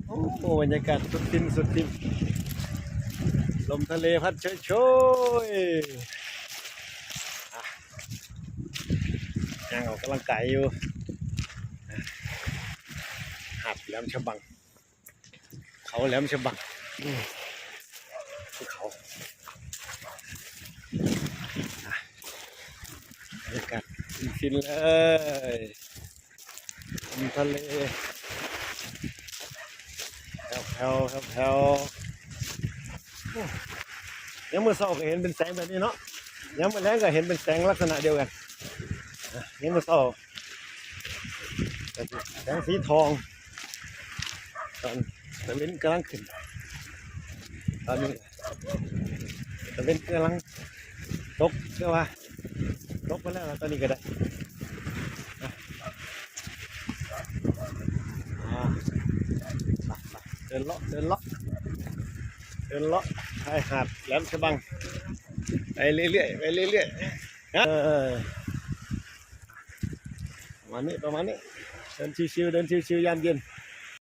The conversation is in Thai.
โอ้โหบรรยากาศสุดฟินสุดฟินลมทะเลพัดโชยโชยอ่ะยังออกกำลังกายอยู่หาดแหลมฉบังเขาแหลมฉบังภูเขาอ่ะบรรยากาศฟินๆเลยลมทะเลแผ่วๆแผ่วๆยังเมื่อเช้าก็เห็นเป็นแสงแบบนี้เนาะยังเมื่อแรงก็เห็นเป็นแสงลักษณะเดียวกันยังเมื่อเช้าแสงสีทองตอนตะเวนกำลังขึ้นตอนนี้ตะเวนกำลังตกเชื่อว่าตกมาแล้วตอนนี้ก็ได้เดินเลาะเดินเลาะเดินเลาะชายหาดแหลมฉบังไปเรื่อยๆไปเรื่อยๆประมาณนี้เดินชิวๆเดินชิวๆยามเย็น